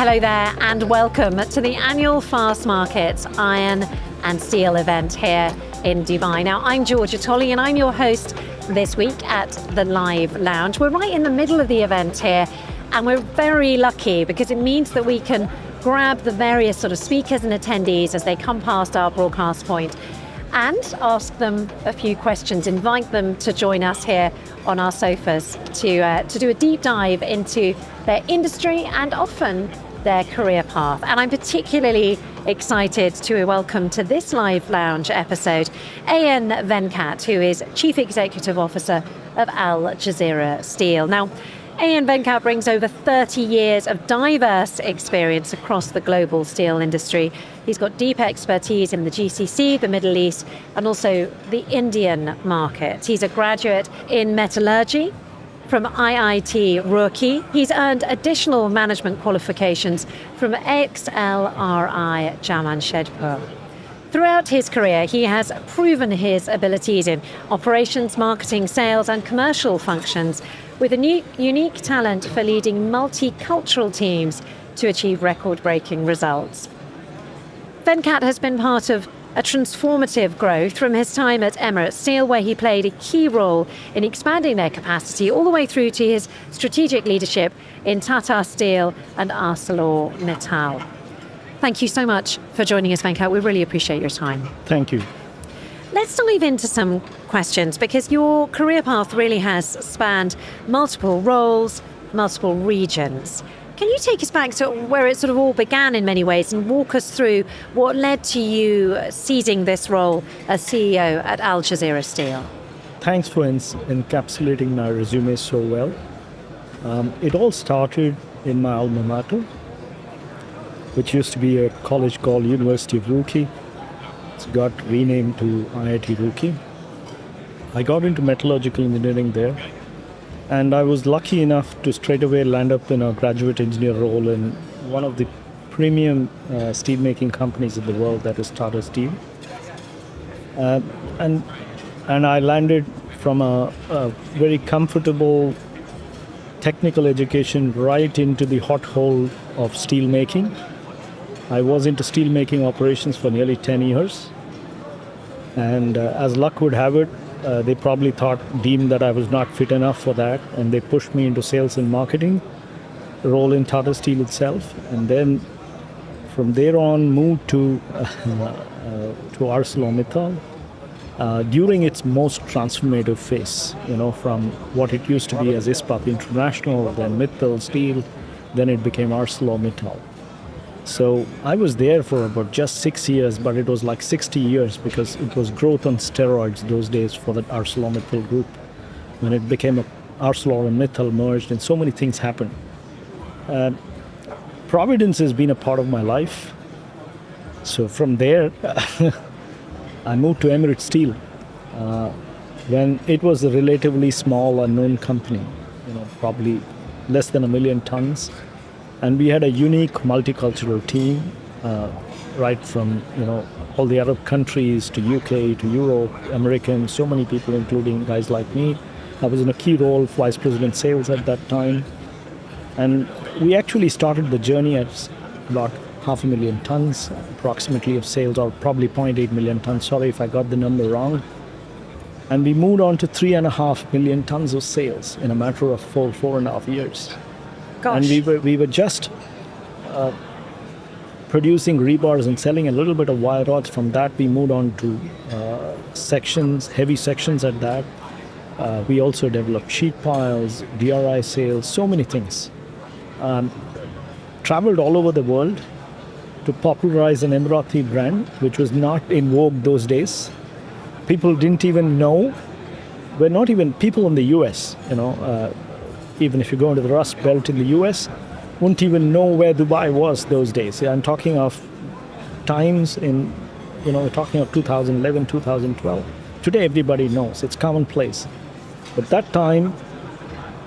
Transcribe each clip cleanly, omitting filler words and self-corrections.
Hello there and welcome to the annual Fastmarkets Iron and Steel event here in Dubai. Now, I'm Georgia Tolley and I'm your host this week at the Live Lounge. We're right in the middle of the event here and we're very lucky because it means that we can grab the various sort of speakers and attendees as they come past our broadcast point and ask them a few questions, invite them to join us here on our sofas to do a deep dive into their industry and often their career path. And I'm particularly excited to welcome to this Live Lounge episode A.N. Venkat, who is Chief Executive Officer of Jazeera Steel. Now, A.N. Venkat brings over 30 years of diverse experience across the global steel industry. He's got deep expertise in the GCC, the Middle East, and also the Indian market. He's a graduate in metallurgy from IIT Roorkee. He's earned additional management qualifications from XLRI Jamshedpur. Throughout his career, he has proven his abilities in operations, marketing, sales, and commercial functions, with a unique talent for leading multicultural teams to achieve record-breaking results. Venkat has been part of a transformative growth from his time at Emirates Steel, where he played a key role in expanding their capacity, all the way through to his strategic leadership in Tata Steel and ArcelorMittal. Thank you so much for joining us, Venkat. We really appreciate your time. Thank you. Let's dive into some questions, because your career path really has spanned multiple roles, multiple regions. Can you take us back to where it sort of all began in many ways and walk us through what led to you seizing this role as CEO at Jazeera Steel? Thanks for encapsulating my resume so well. It all started in my alma mater, which used to be a college called University of Roorkee. It's got renamed to IIT Roorkee. I got into metallurgical engineering there, and I was lucky enough to straight away land up in a graduate engineer role in one of the premium steel-making companies in the world, that is Tata Steel. And I landed from a very comfortable technical education right into the hot hole of steel making. I was into steel making operations for nearly 10 years. And as luck would have it, they probably deemed that I was not fit enough for that, and they pushed me into sales and marketing role in Tata Steel itself. And then from there on, moved to ArcelorMittal during its most transformative phase, from what it used to be as Ispat International, then Mittal Steel, then it became ArcelorMittal. So I was there for about just 6 years, but it was like 60 years because it was growth on steroids those days for the ArcelorMittal group. When it became ArcelorMittal merged and so many things happened. Providence has been a part of my life. So from there, I moved to Emirates Steel when it was a relatively small, unknown company, probably less than 1 million tons. And we had a unique multicultural team, right from all the Arab countries to UK to Europe, American, so many people, including guys like me. I was in a key role, Vice President Sales at that time. And we actually started the journey at about 500,000 tons, approximately, of sales, or probably 0.8 million tons. Sorry if I got the number wrong. And we moved on to 3.5 million tons of sales in a matter of 4.5 years. Gosh. And we were just producing rebars and selling a little bit of wire rods. From that, we moved on to sections, heavy sections at that. We also developed sheet piles, DRI sales, so many things. Traveled all over the world to popularize an Emirati brand, which was not in vogue those days. People didn't even know. We're not even people in the US, even if you go into the Rust Belt in the US, wouldn't even know where Dubai was those days. I'm talking of times we're talking of 2011, 2012. Today everybody knows, it's commonplace. But that time,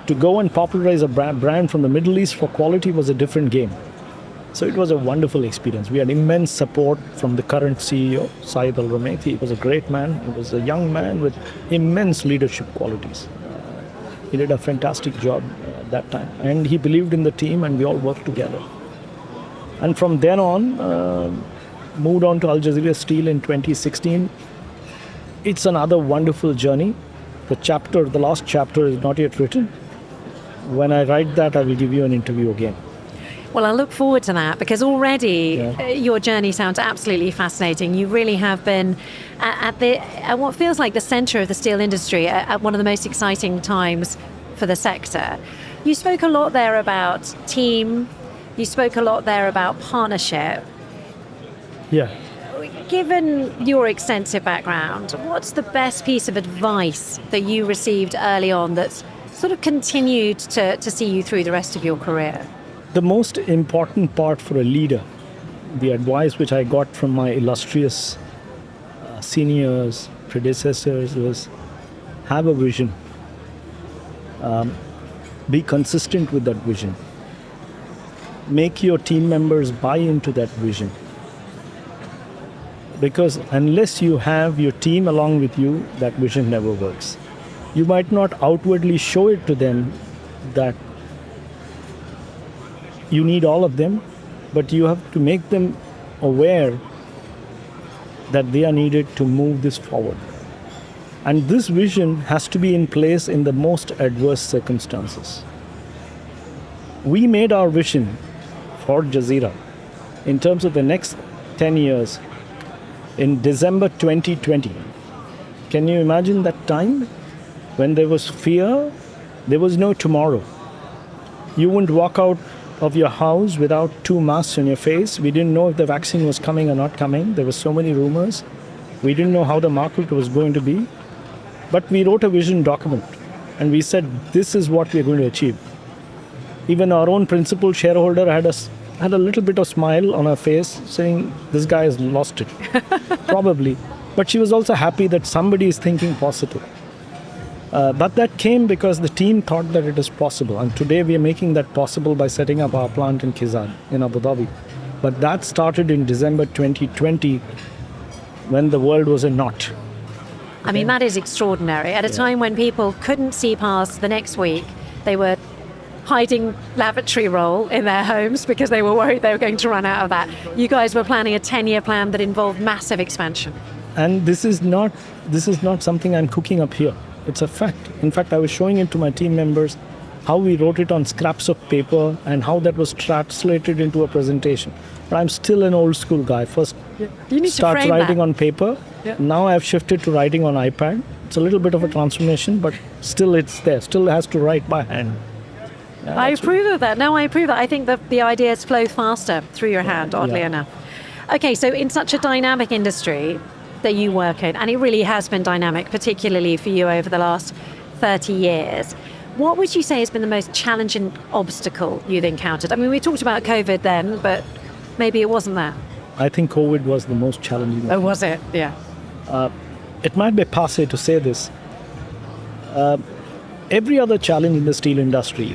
to go and popularize a brand from the Middle East for quality was a different game. So it was a wonderful experience. We had immense support from the current CEO, Saeed Al-Rumaiti. He was a great man. He was a young man with immense leadership qualities. He did a fantastic job at that time. And he believed in the team and we all worked together. And from then on, moved on to Al Jazeera Steel in 2016. It's another wonderful journey. The last chapter is not yet written. When I write that, I will give you an interview again. Well, I look forward to that because already your journey sounds absolutely fascinating. You really have been at what feels like the center of the steel industry at one of the most exciting times for the sector. You spoke a lot there about team. You spoke a lot there about partnership. Yeah. Given your extensive background, what's the best piece of advice that you received early on that's sort of continued to see you through the rest of your career? The most important part for a leader, the advice which I got from my illustrious seniors, predecessors, was have a vision. Be consistent with that vision. Make your team members buy into that vision. Because unless you have your team along with you, that vision never works. You might not outwardly show it to them that you need all of them, but you have to make them aware that they are needed to move this forward. And this vision has to be in place in the most adverse circumstances. We made our vision for Jazeera in terms of the next 10 years in December 2020. Can you imagine that time when there was fear? There was no tomorrow. You wouldn't walk out of your house without 2 masks on your face. We didn't know if the vaccine was coming or not coming. There were so many rumors. We didn't know how the market was going to be. But we wrote a vision document and we said, this is what we're going to achieve. Even our own principal shareholder had a little bit of smile on her face saying, this guy has lost it. Probably. But she was also happy that somebody is thinking positive. But that came because the team thought that it is possible. And today we are making that possible by setting up our plant in Kizan, in Abu Dhabi. But that started in December 2020 when the world was a knot. I mean, that is extraordinary. At a time when people couldn't see past the next week, they were hiding lavatory roll in their homes because they were worried they were going to run out of that. You guys were planning a 10-year plan that involved massive expansion. And this is not something I'm cooking up here. It's a fact. In fact, I was showing it to my team members how we wrote it on scraps of paper and how that was translated into a presentation. But I'm still an old school guy. First, you need start to writing that. on paper. Yeah. Now I've shifted to writing on iPad. It's a little bit of a transformation, but still it's there. Still has to write by hand. Yeah, I approve of that. No, I approve of that. I think that the ideas flow faster through your hand, oddly enough. Okay, so in such a dynamic industry that you work in, and it really has been dynamic, particularly for you over the last 30 years, what would you say has been the most challenging obstacle you've encountered? I mean, we talked about COVID then, but maybe it wasn't that. I think COVID was the most challenging. Oh, was it? Yeah. It might be passé to say this. Every other challenge in the steel industry,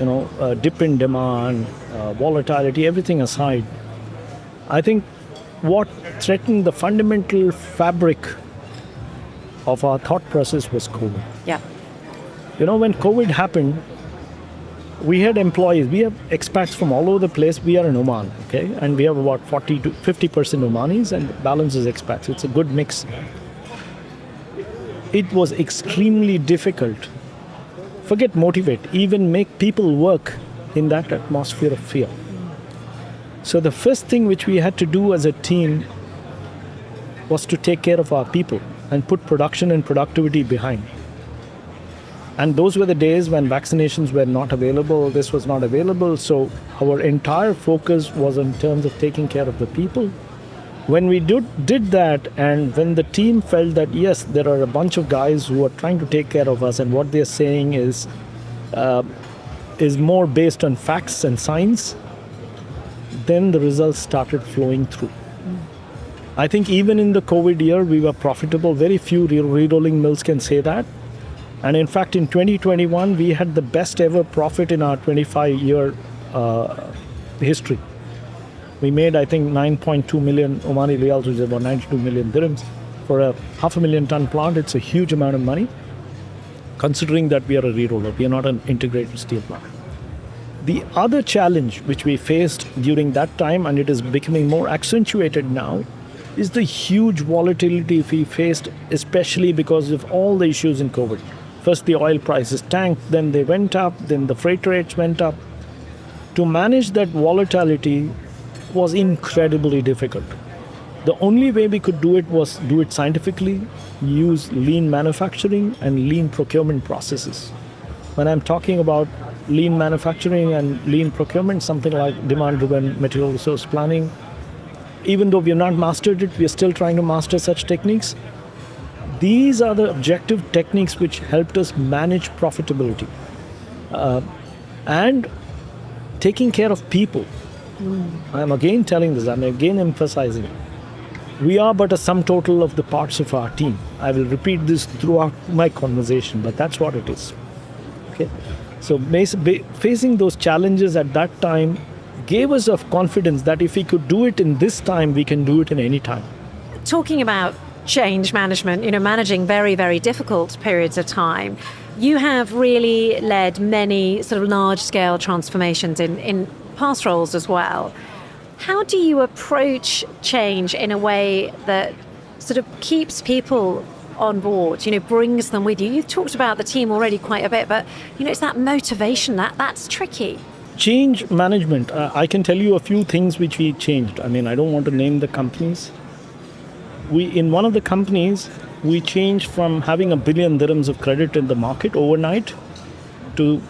dip in demand, volatility, everything aside, I think what threatened the fundamental fabric of our thought process was COVID. Yeah. When COVID happened, we had employees, we have expats from all over the place. We are in Oman, okay? And we have about 40 to 50% Omanis and the balance is expats. It's a good mix. It was extremely difficult. Forget motivate, even make people work in that atmosphere of fear. So the first thing which we had to do as a team was to take care of our people and put production and productivity behind. And those were the days when vaccinations were not available, this was not available, so our entire focus was in terms of taking care of the people. When we did that, and when the team felt that, yes, there are a bunch of guys who are trying to take care of us, and what they're saying is more based on facts and science, then the results started flowing through. I think even in the COVID year, we were profitable. Very few re-rolling mills can say that. And in fact, in 2021, we had the best ever profit in our 25-year history. We made, I think, 9.2 million Omani riyals, which is about 92 million dirhams. For a 500,000 ton plant, it's a huge amount of money, considering that we are a re-roller. We are not an integrated steel plant. The other challenge which we faced during that time, and it is becoming more accentuated now, is the huge volatility we faced, especially because of all the issues in COVID. First, the oil prices tanked, then they went up, then the freight rates went up. To manage that volatility was incredibly difficult. The only way we could do it was do it scientifically, use lean manufacturing and lean procurement processes. When I'm talking about lean manufacturing and lean procurement, something like demand-driven material resource planning, even though we have not mastered it, we are still trying to master such techniques. These are the objective techniques which helped us manage profitability. And taking care of people. I'm again telling this, I'm again emphasizing it. We are but a sum total of the parts of our team. I will repeat this throughout my conversation, but that's what it is. Okay. So facing those challenges at that time gave us of confidence that if we could do it in this time, we can do it in any time. Talking about change management, managing very, very difficult periods of time, you have really led many sort of large-scale transformations in past roles as well. How do you approach change in a way that sort of keeps people on board, brings them with you? You've talked about the team already quite a bit, but, it's that motivation that's tricky. Change management, I can tell you a few things which we changed. I mean, I don't want to name the companies. In one of the companies, we changed from having $1 billion dirhams of credit in the market overnight to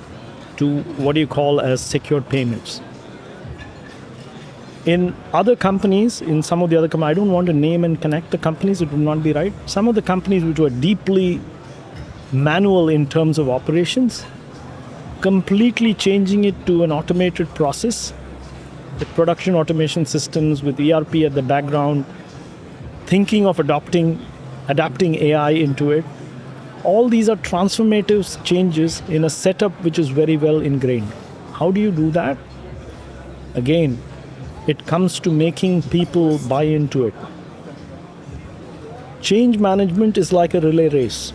what you call as secured payments. In other companies, in some of the other companies, I don't want to name and connect the companies, it would not be right. Some of the companies which were deeply manual in terms of operations, completely changing it to an automated process, the production automation systems with ERP at the background, thinking of adapting AI into it. All these are transformative changes in a setup which is very well ingrained. How do you do that? Again, it comes to making people buy into it. Change management is like a relay race.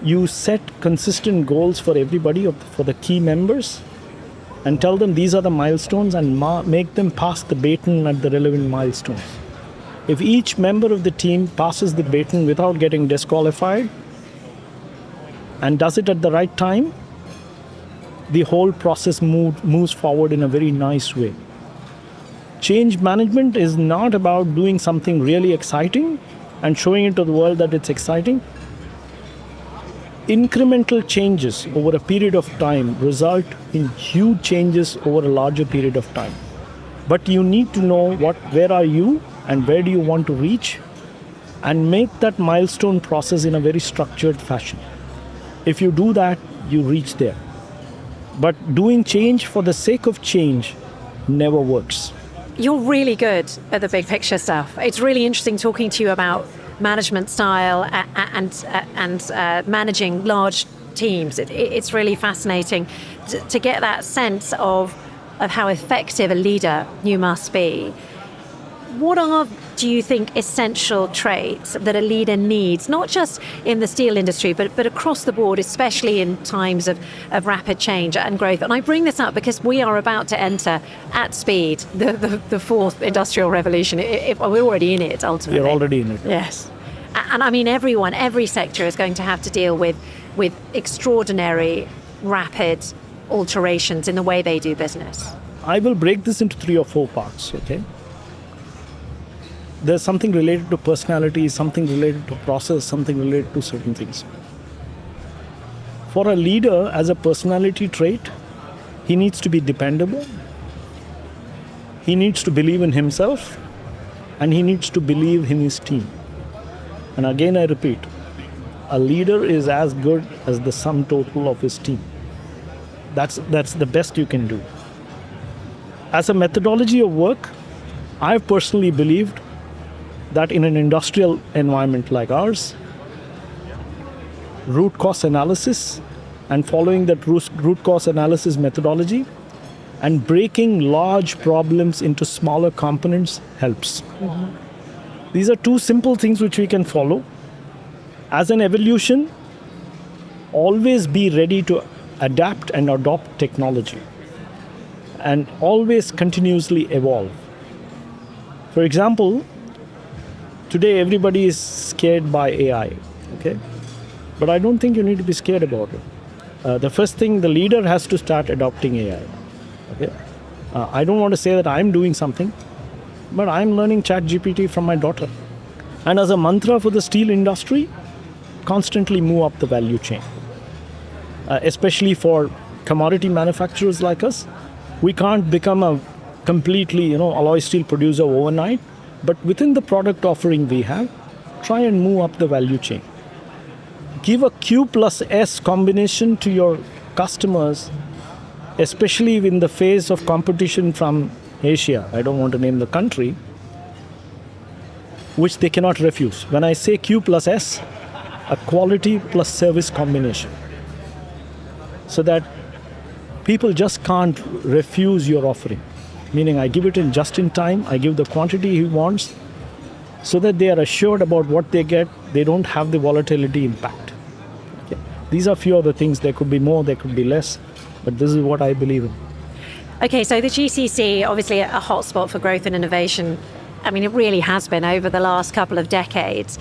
You set consistent goals for everybody, for the key members, and tell them these are the milestones and make them pass the baton at the relevant milestones. If each member of the team passes the baton without getting disqualified and does it at the right time, the whole process moves forward in a very nice way. Change management is not about doing something really exciting and showing it to the world that it's exciting. Incremental changes over a period of time result in huge changes over a larger period of time. But you need to know where are you and where do you want to reach, and make that milestone process in a very structured fashion. If you do that, you reach there. But doing change for the sake of change never works. You're really good at the big picture stuff. It's really interesting talking to you about management style and managing large teams. It's really fascinating to get that sense of how effective a leader you must be. What are, do you think, essential traits that a leader needs, not just in the steel industry, but across the board, especially in times of rapid change and growth? And I bring this up because we are about to enter at speed the fourth industrial revolution. We're already in it, ultimately. We're already in it. Yes. And I mean, every sector is going to have to deal with extraordinary, rapid alterations in the way they do business. I will break this into 3 or 4 parts, okay? There's something related to personality, something related to process, something related to certain things. For a leader, as a personality trait, he needs to be dependable, he needs to believe in himself, and he needs to believe in his team. And again, I repeat, a leader is as good as the sum total of his team. That's the best you can do. As a methodology of work, I've personally believed that in an industrial environment like ours, root cause analysis and following that root cause analysis methodology and breaking large problems into smaller components helps. Mm-hmm. These are 2 simple things which we can follow. As an evolution, always be ready to adapt and adopt technology and always continuously evolve. For example, today everybody is scared by AI, okay? But I don't think you need to be scared about it. The first thing, the leader has to start adopting AI, okay? I don't want to say that I'm doing something, but I'm learning ChatGPT from my daughter. And as a mantra for the steel industry, constantly move up the value chain. Especially for commodity manufacturers like us, we can't become a completely, alloy steel producer overnight, but within the product offering we have, try and move up the value chain. Give a Q plus S combination to your customers, especially in the face of competition from Asia. I don't want to name the country, which they cannot refuse. When I say Q plus S, a quality plus service combination. So that people just can't refuse your offering. Meaning I give it in just in time, I give the quantity he wants, so that they are assured about what they get, they don't have the volatility impact. Okay. These are few of the things, there could be more, there could be less, but this is what I believe in. Okay, so the GCC, obviously a hotspot for growth and innovation. I mean, it really has been over the last couple of decades.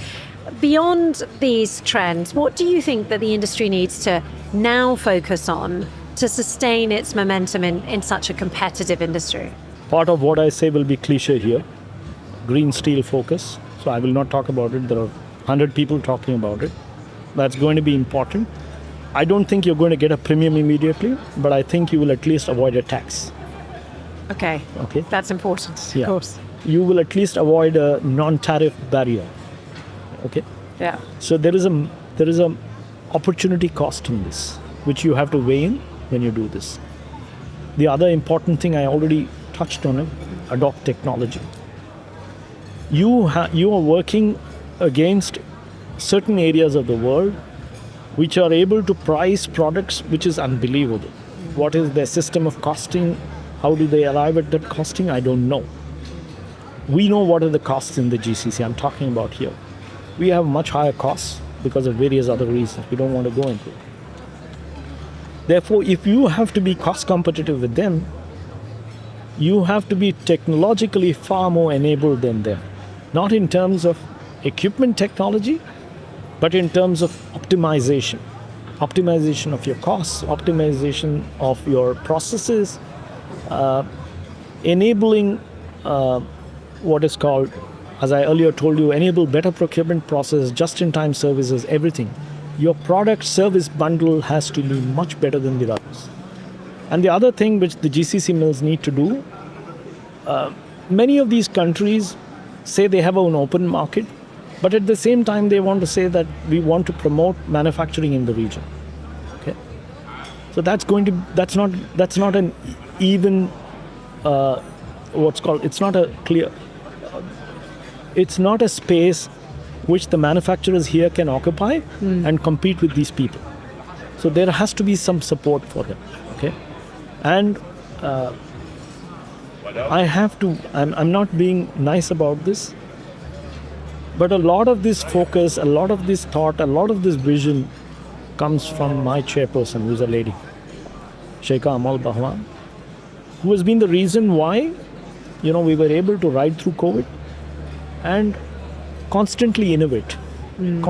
Beyond these trends, what do you think that the industry needs to now focus on to sustain its momentum in such a competitive industry? Part of what I say will be cliche here, green steel focus. So I will not talk about it. There are 100 people talking about it. That's going to be important. I don't think you're going to get a premium immediately, but I think you will at least avoid a tax. Okay. That's important, of course. You will at least avoid a non-tariff barrier. Okay. Yeah. So there is a opportunity cost in this, which you have to weigh in when you do this. The other important thing, I already touched on it, adopt technology. You are working against certain areas of the world which are able to price products which is unbelievable. What is their system of costing? How do they arrive at that costing? I don't know. We know what are the costs in the GCC I'm talking about here. We have much higher costs because of various other reasons. We don't want to go into it. Therefore, if you have to be cost competitive with them, you have to be technologically far more enabled than them. Not in terms of equipment technology, but in terms of optimization. Optimization of your costs, optimization of your processes, enabling what is called, as I earlier told you, enable better procurement process, just-in-time services, everything. Your product service bundle has to be much better than the others. And the other thing which the GCC mills need to do, many of these countries say they have an open market, but at the same time they want to say that we want to promote manufacturing in the region. Okay, so that's not an even it's not a clear. It's not a space which the manufacturers here can occupy and compete with these people. So there has to be some support for them. Okay, and I'm not being nice about this, but a lot of this focus, a lot of this thought, a lot of this vision comes from my chairperson, who's a lady, Sheikha Amal Bahwan, who has been the reason why, we were able to ride through COVID and constantly innovate. And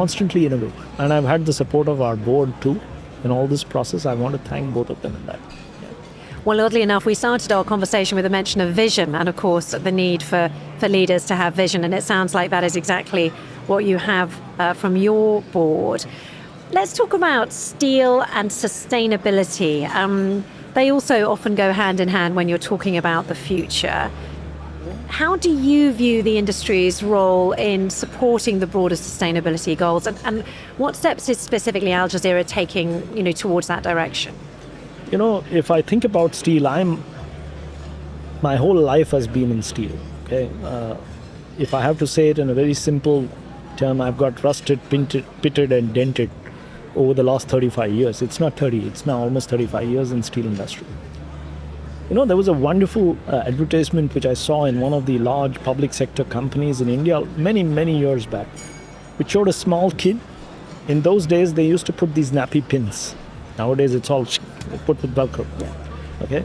I've had the support of our board too in all this process. I want to thank both of them in that. Well, oddly enough, we started our conversation with a mention of vision and, of course, the need for leaders to have vision. And it sounds like that is exactly what you have from your board. Let's talk about steel and sustainability. They also often go hand in hand when you're talking about the future. How do you view the industry's role in supporting the broader sustainability goals? And what steps is specifically Al Jazeera taking, towards that direction? If I think about steel, my whole life has been in steel. Okay, if I have to say it in a very simple term, I've got rusted, pitted, and dented over the last 35 years. It's not 30; it's now almost 35 years in steel industry. There was a wonderful advertisement which I saw in one of the large public sector companies in India many years back, which showed a small kid. In those days, they used to put these nappy pins Nowadays, it's all put with Velcro. Okay?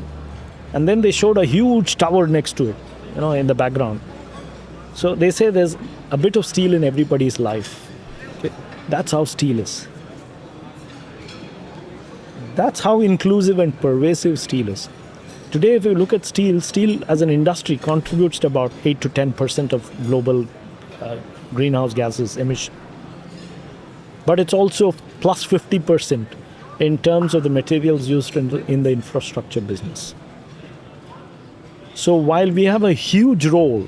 And then they showed a huge tower next to it, in the background. So they say there's a bit of steel in everybody's life. Okay? That's how steel is. That's how inclusive and pervasive steel is. Today, if you look at steel as an industry contributes to about 8 to 10% of global greenhouse gases emission. But it's also plus 50% in terms of the materials used in the infrastructure business. So while we have a huge role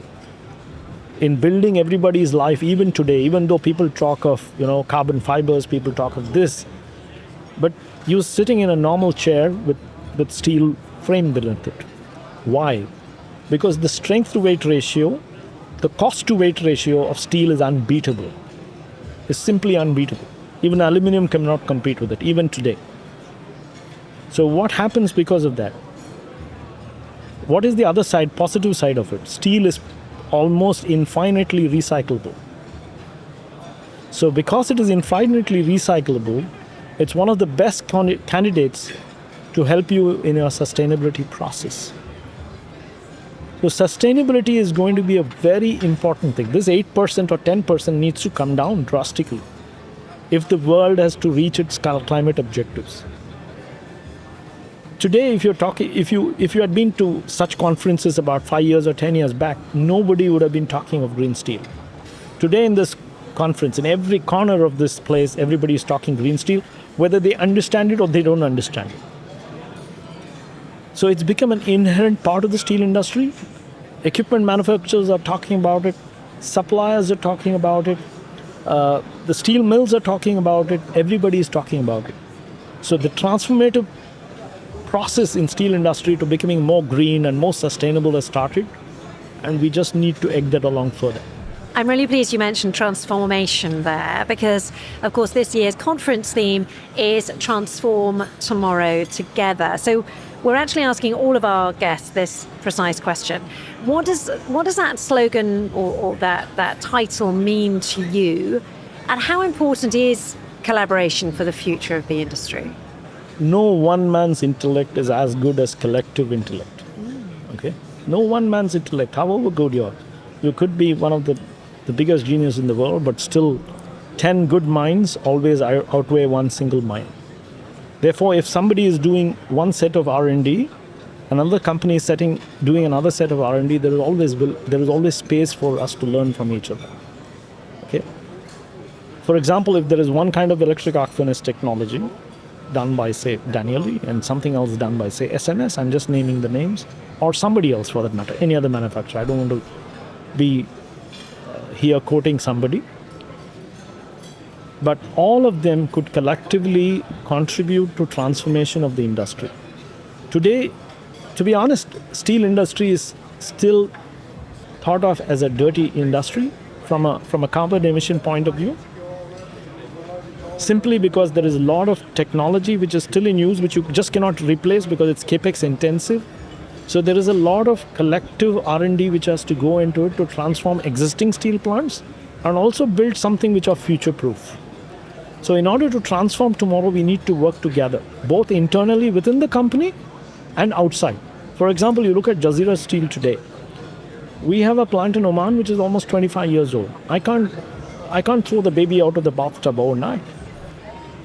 in building everybody's life, even today, even though people talk of carbon fibers, people talk of this, but you're sitting in a normal chair with steel frame beneath it. Why? Because the strength to weight ratio, the cost to weight ratio of steel is unbeatable. It's simply unbeatable. Even aluminum cannot compete with it, even today. So what happens because of that? What is the other side, positive side of it? Steel is almost infinitely recyclable. So because it is infinitely recyclable, it's one of the best candidates to help you in your sustainability process. So sustainability is going to be a very important thing. This 8% or 10% needs to come down drastically if the world has to reach its climate objectives. Today, if you had been to such conferences about 5 years or 10 years back, nobody would have been talking of green steel. Today in this conference, in every corner of this place, everybody is talking green steel, whether they understand it or they don't understand it. So it's become an inherent part of the steel industry. Equipment manufacturers are talking about it. Suppliers are talking about it. The steel mills are talking about it. Everybody is talking about it. So the transformative process in steel industry to becoming more green and more sustainable has started. And we just need to egg that along further. I'm really pleased you mentioned transformation there because, of course, this year's conference theme is Transform Tomorrow Together. So we're actually asking all of our guests this precise question. What does that slogan or that title mean to you? And how important is collaboration for the future of the industry? No one man's intellect is as good as collective intellect. Okay? No one man's intellect, however good you could be one of the biggest genius in the world, but still 10 good minds always outweigh one single mind. Therefore, if somebody is doing one set of R&D, another company is doing another set of R&D, there is always space for us to learn from each other. Okay? For example, if there is one kind of electric arc furnace technology done by, say, Daniel and something else done by, say, SNS, I'm just naming the names, or somebody else for that matter, any other manufacturer. I don't want to be here quoting somebody. But all of them could collectively contribute to transformation of the industry. Today, to be honest, steel industry is still thought of as a dirty industry from a carbon emission point of view, simply because there is a lot of technology which is still in use, which you just cannot replace because it's capex intensive. So there is a lot of collective R&D which has to go into it to transform existing steel plants and also build something which are future-proof. So in order to transform tomorrow, we need to work together, both internally within the company and outside. For example, you look at Jazeera Steel today. We have a plant in Oman which is almost 25 years old. I can't throw the baby out of the bathtub overnight.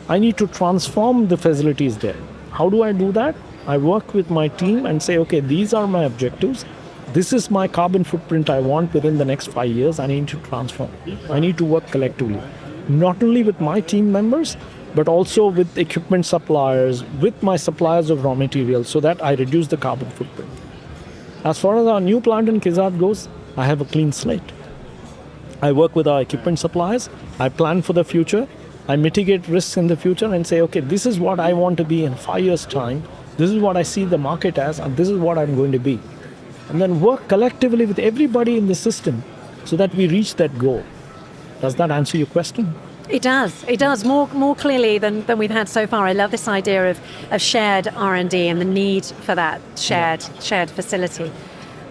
I need to transform the facilities there. How do I do that? I work with my team and say, okay, these are my objectives. This is my carbon footprint I want within the next 5 years. I need to transform. I need to work collectively, not only with my team members, but also with equipment suppliers, with my suppliers of raw materials, so that I reduce the carbon footprint. As far as our new plant in Kizad goes, I have a clean slate. I work with our equipment suppliers. I plan for the future. I mitigate risks in the future and say, okay, this is what I want to be in 5 years' time. This is what I see the market as, and this is what I'm going to be. And then work collectively with everybody in the system so that we reach that goal. Does that answer your question? It does. It does more clearly than we've had so far. I love this idea of shared R&D and the need for that shared facility.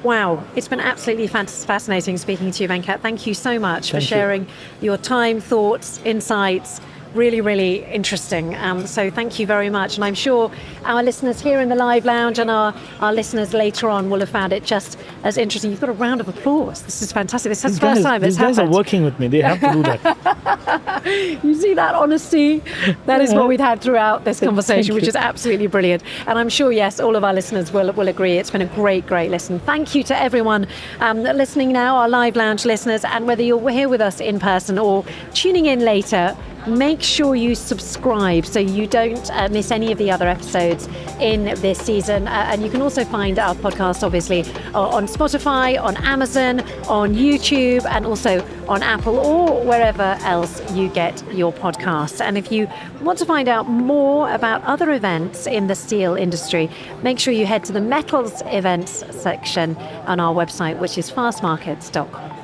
Wow, it's been absolutely fascinating speaking to you, Venkat. Thank you so much for sharing your time, thoughts, insights Really, really interesting. So thank you very much. And I'm sure our listeners here in the live lounge and our listeners later on will have found it just as interesting. You've got a round of applause. This is fantastic. This is the first time it's happened. These guys are working with me. They have to do that. You see that honesty? That is what we've had throughout this conversation, which is absolutely brilliant. And I'm sure, yes, all of our listeners will agree. It's been a great, great listen. Thank you to everyone listening now, our live lounge listeners, and whether you're here with us in person or tuning in later, make sure you subscribe so you don't miss any of the other episodes in this season. And you can also find our podcast, obviously, on Spotify, on Amazon, on YouTube, and also on Apple or wherever else you get your podcasts. And if you want to find out more about other events in the steel industry, make sure you head to the metals events section on our website, which is fastmarkets.com.